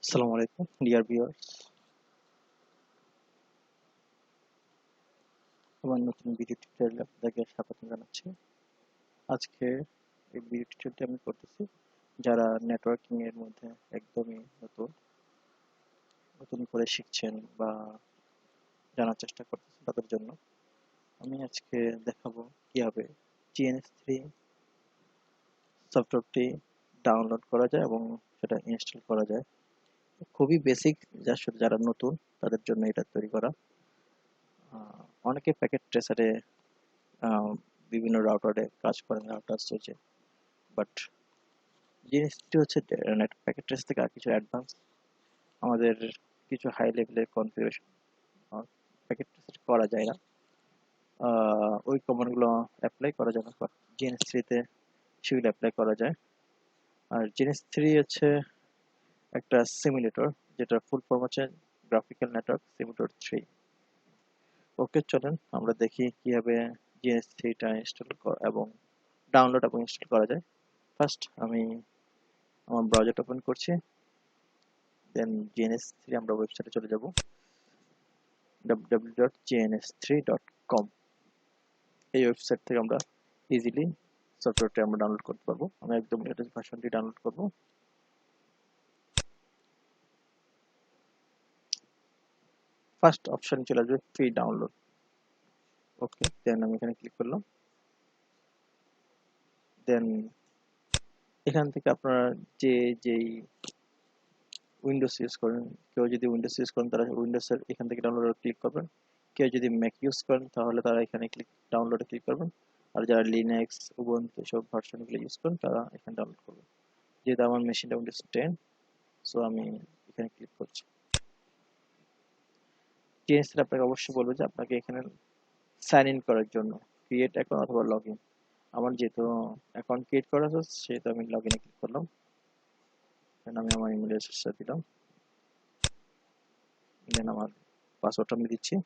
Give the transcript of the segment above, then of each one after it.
আসসালামু আলাইকুম dear viewers, আমার নতুন ভিডিও টিউটোরিয়ালে আপনাদেরকে স্বাগত জানাচ্ছি। আজকে এই ভিডিও টিউটোরিয়ালটি আমি করতেছি যারা নেটওয়ার্কিং এর মধ্যে একদমই নতুন নতুন করে শিখছেন বা জানার চেষ্টা করতেছেন তাদের জন্য। আমি আজকে দেখাবো কিভাবে GNS3 সফটওয়্যারটি ডাউনলোড করা যায় এবং সেটা ইনস্টল করা যায়। খুবই বেসিক, যারা নতুন তাদের জন্য এটা তৈরি করা। অনেকে প্যাকেট ট্রেসারে বিভিন্ন রাউটারে কাজ করেন, রাউটার সুইচে, বাট জিনিসটি হচ্ছে নেট প্যাকেট ট্রেস থেকে আর কিছু অ্যাডভান্স। আমাদের কিছু হাই লেভেলের কনফিগারেশন প্যাকেট ট্রেস করা যায় না, ওই কমান্ডগুলো অ্যাপ্লাই করা যায় না, বাট জিএনএস3 সেগুলো অ্যাপ্লাই করা যায়। আর জিএনএস3 হচ্ছে একটা সিমুলেটর, যেটা ফুল ফর্ম হচ্ছে গ্রাফিক্যাল নেটওয়ার্ক সিমুলেটর 3। ওকে, চলেন আমরা দেখি কিভাবে জিএনএস3টা ইনস্টল এবং ডাউনলোড এবং ইনস্টল করা যায়। ফার্স্ট আমি আমার ব্রাউজারটা ওপেন করছি, দেন GNS3 আমরা ওয়েবসাইটে চলে যাব, www.gns3.com। এই ওয়েবসাইট থেকে আমরা ইজিলি সফটওয়্যারটি আমরা ডাউনলোড করতে পারবো। আমি একদম লেটেস্ট ভার্সনটি ডাউনলোড করব। ফার্স্ট অপশন চলে আসবে ফ্রি ডাউনলোড। ওকে, দেন আমি এখানে ক্লিক করলাম। দেন এখান থেকে আপনারা যেই উইন্ডোজ ইউজ করেন, কেউ যদি উইন্ডোজ ইউজ করেন তারা উইন্ডোজের এখান থেকে ডাউনলোডে ক্লিক করবেন। কেউ যদি ম্যাক ইউজ করেন তাহলে তারা এখানে ডাউনলোডে ক্লিক করবেন। আর যারা লিনাক্স, উবুন্টু এসব ভার্সনগুলো ইউজ করেন তারা এখানে ডাউনলোড করবেন। যেহেতু আমার মেশিনটা উইন্ডোজ 10, সো আমি এখানে ক্লিক করছি। টিএনএস আপনাকে অবশ্যই বলবে যে আপনাকে এখানে সাইন ইন করার জন্য ক্রিয়েট অ্যাকাউন্ট অথবা লগ ইন। আমার যেহেতু অ্যাকাউন্ট ক্রিয়েট করা আছে সেহেতু আমি লগ ইনে ক্লিক করলাম। দেন আমি আমার ইমেল অ্যাড্রেসটা দিলাম, দেন আমার পাসওয়ার্ডটা আমি দিচ্ছি।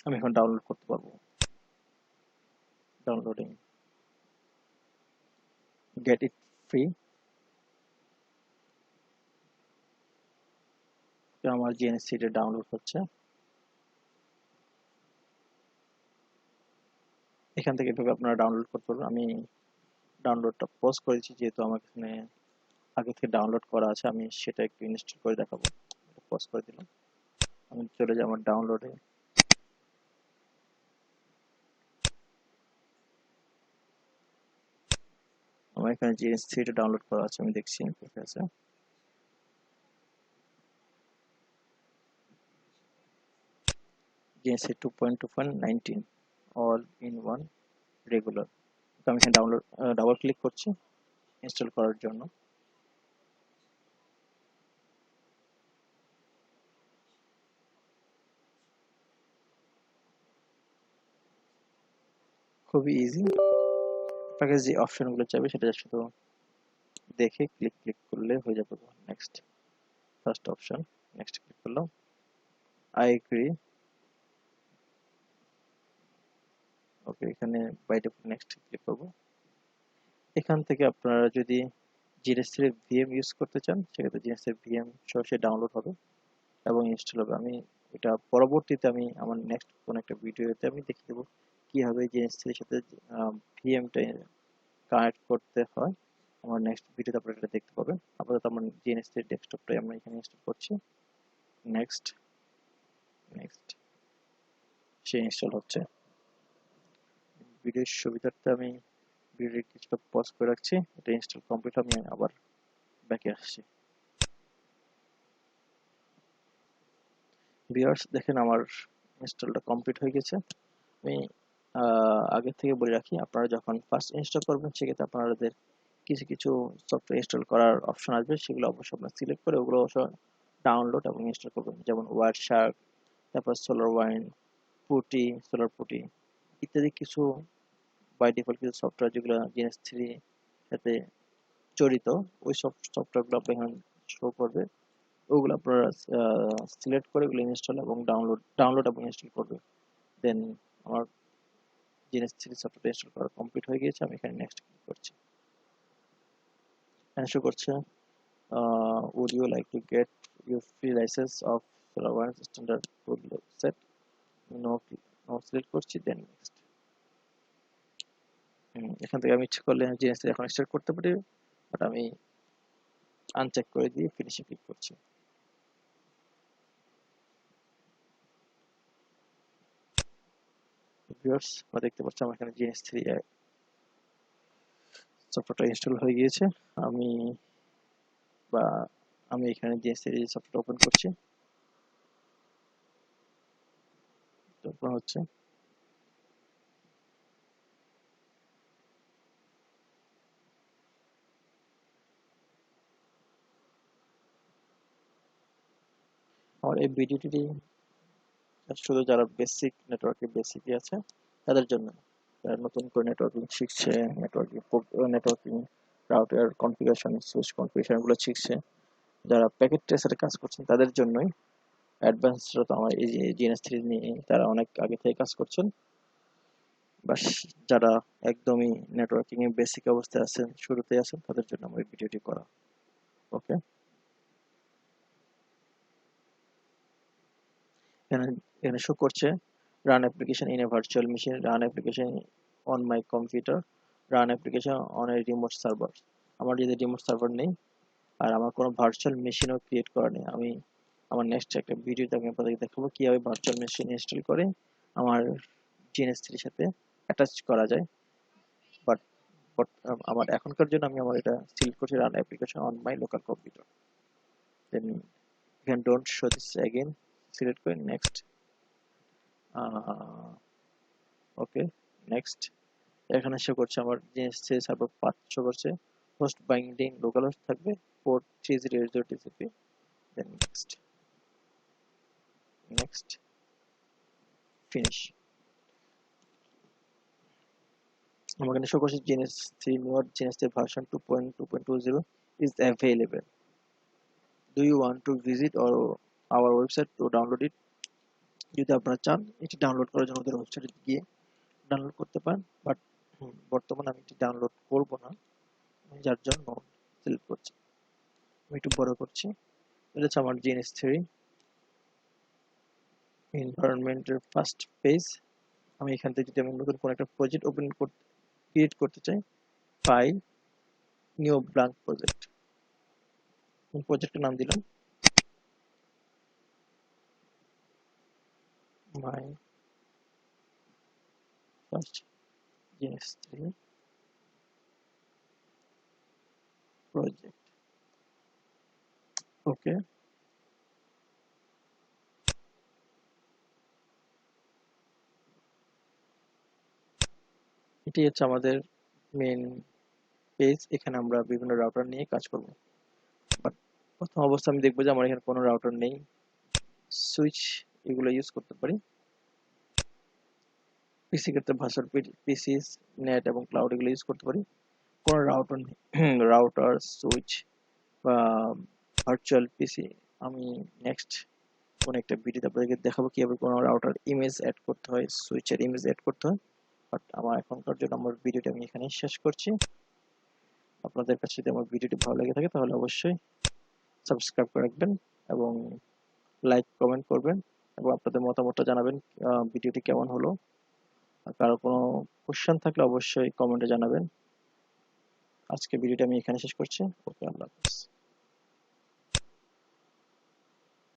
আমি এখন ডাউনলোড করতে পারবো। Downloading, get it free. আমার জিএনএস3 ডাউনলোড হচ্ছে। এখান থেকে এভাবে আপনারা ডাউনলোড করতে পারবেন। আমি ডাউনলোডটা পজ করেছি যেহেতু আমার এখানে আগে থেকে ডাউনলোড করা আছে, আমি সেটা একটু ইনস্টল করে দেখাবো। পজ করে দিলাম, আমি চলে যাই আমার ডাউনলোডে। আমার এখানে GNS3 ডাউনলোড করা আছে, আমি দেখছি কোথায় আছে। GNS3 2.2.19 all in one regular. আমি এখানে ডাবল ক্লিক করছি ইনস্টল করার জন্য। খুবই ইজি। আপনাকে যে অপশনগুলো চাইবে সেটা শুধু দেখে ক্লিক করলে হয়ে যাবে। Next, first option, next click করলাম। I agree. ওকে, এখানে বাই ডিফল্ট নেক্সট ক্লিক করব। এখান থেকে আপনারা যদি জিএনএস3 ভিএম ইউজ করতে চান সেক্ষেত্রে জিএনএস3 ভিএম সরাসরি ডাউনলোড হবে এবং ইনস্টল হবে। আমি এটা পরবর্তীতে আমি আমার নেক্সট কোন একটা ভিডিওতে আমি দেখিয়ে দেবো কিভাবে জিএনএস3 এর সাথে ভিএমটা কানেক্ট করতে হয়। আমার নেক্সট ভিডিওতে আপনারা এটা দেখতে পাবেন। আপাতত আমার GNS3 ডেস্কটপটাই আমরা এখানে ইনস্টল করছি। নেক্সট, নেক্সট, সে ইনস্টল হচ্ছে। ভিডিওর সুবিধার্থে আমি ভিডিওটি কিছুটা পজ করে রাখছি। এটা ইনস্টল কমপ্লিট, আমি আবার ব্যাকে আসছি। ভিউয়ার্স দেখেন আমার ইনস্টলটা কমপ্লিট হয়ে গেছে। আমি আগে থেকে বলে রাখি, আপনারা যখন ফার্স্ট ইনস্টল করবেন সেক্ষেত্রে আপনাদের কিছু কিছু সফটওয়্যার ইনস্টল করার অপশন আসবে, সেগুলো অবশ্যই আপনারা সিলেক্ট করে ওগুলো অবশ্যই ডাউনলোড এবং ইনস্টল করবেন। যেমন ওয়ার শার্ক, তারপর সোলার ওয়াইন, পুটি, সোলার পুটি ইত্যাদি কিছু বাই ডিফল্ট কিছু সফটওয়্যার যেগুলো GNS3 সাথে জড়িত, ওই সব সফটওয়্যারগুলো আপনি এখন শো করবে, ওগুলো আপনারা সিলেক্ট করে ওগুলো ইনস্টল এবং ডাউনলোড এবং ইনস্টল করবে। দেন আমার GNS3 সফটওয়্যার ইনস্টল করা কমপ্লিট হয়ে গিয়েছে। আমি এখানে নেক্সট ক্লিক করছি। এখানে শো করছে would you like to get your free license of SolarWinds standard tool set? No, no select করছি, দেন নেক্সট। এখান থেকে আমি ইচ্ছে করলে GNS3 এখন স্টার্ট করতে পারি, বাট আমি আনচেক করে দিয়ে ফিনিশে ক্লিক করছি। ভিউয়ার্স, আমরা দেখতে পাচ্ছি আমার এখানে GNS3 সফটওয়্যারটা ইনস্টল হয়ে গিয়েছে। আমি বা আমি এখানে GNS3 সফটওয়্যার ওপেন করছি, ওপেন হচ্ছে। আমার এই ভিডিওটি শুধু যারা বেসিক নেটওয়ার্কে বেসিকই আছে তাদের জন্য, যারা নতুন করে নেটওয়ার্কিং শিখছে, networking router configuration, switch configuration এগুলো শিখছে, যারা প্যাকেট ট্রেসারে কাজ করছেন তাদের জন্যই। অ্যাডভান্সরা তো আমার এই যে GNS3 নিয়ে তারা অনেক আগে থেকে কাজ করছেন। বাস যারা একদমই নেটওয়ার্কিং এ বেসিক অবস্থায় আছেন, শুরুতে আছেন, তাদের জন্য আমার এই ভিডিওটি করা। ওকে, এখানে এখানে শো করছে run application in a virtual machine, run application on my computer, run application on a remote server. আমার যদি রিমোট সার্ভার নেই আর আমার কোনো ভার্চুয়াল মেশিনও ক্রিয়েট করা নেই, আমি আমার নেক্সট একটা ভিডিওতে আমি আপনাদেরকে দেখাবো কিভাবে ভার্চুয়াল মেশিন ইনস্টল করে আমার GNS3 এর সাথে অ্যাটাচ করা যায়। বাট আমার এখনকার জন্য আমি আমার এটা সিলেক্ট করছি run application on my local computer. Then এখানে don't show this again select করে নেক্সট। Okay, next. এখানে শো করছে আমার GNS3 সার্ভার পাথ শো করছে, হোস্ট বাইন্ডিং লোকাল হোস্ট থাকবে, port 3080 TCP। Then next, next, finish. আমার এখানে শো করছে GNS3 newer GNS3 version 2.2.20 is available. Do you want to visit our website to download it? যদি আপনারা চান এটি download করার জন্য ওদের ওয়েবসাইটে গিয়ে ডাউনলোড করতে পারেন, বাট বর্তমানে আমি এটি ডাউনলোড করব না, যার জন্য সিলেক্ট করছি। আমি একটু বড় করছি। এটা হচ্ছে আমার GNS3 এনভায়রনমেন্টের ফার্স্ট পেজ। আমি এখান থেকে যদি আমি নতুন কোনো একটা প্রজেক্ট ক্রিয়েট করতে চাই, ফাইল, নিউ ব্ল্যাঙ্ক প্রজেক্ট, প্রজেক্টের নাম দিলাম মাই ফার্স্ট GNS3 প্রজেক্ট। ওকে, এটি হচ্ছে আমাদের মেন পেজ। এখানে আমরা বিভিন্ন রাউটার নিয়ে কাজ করব। বাট প্রথম অবস্থা আমি দেখবো যে আমার এখানে কোনো রাউটার নেই, সুইচ এগুলো ইউজ করতে পারি। পিসি ক্ষেত্রে ভার্চুয়াল পিসিস, নেট এবং ক্লাউড এগুলো ইউজ করতে পারি। কোনো রাউটার নেই, রাউটার, সুইচ বা ভার্চুয়াল পিসি আমি নেক্সট কোন একটা ভিডিওতে আপনাদেরকে দেখাবো কিভাবে কোনো রাউটার ইমেজ অ্যাড করতে হয়, সুইচের ইমেজ অ্যাড করতে হয়। বাট আমার এখনকার জন্য আমার ভিডিওটা আমি এখানে শেষ করছি। আপনাদের কাছে যদি আমার ভিডিওটি ভালো লেগে থাকে তাহলে অবশ্যই সাবস্ক্রাইব করে রাখবেন এবং লাইক কমেন্ট করবেন এবং আপনাদের মতামতটা জানাবেন ভিডিওটি কেমন হলো। আর কারো কোনো কোশ্চেন থাকলে অবশ্যই কমেন্টে জানাবেন। আজকে ভিডিওটা আমি এখানে শেষ করছি। ওকে, আল্লাহ হাফেজ।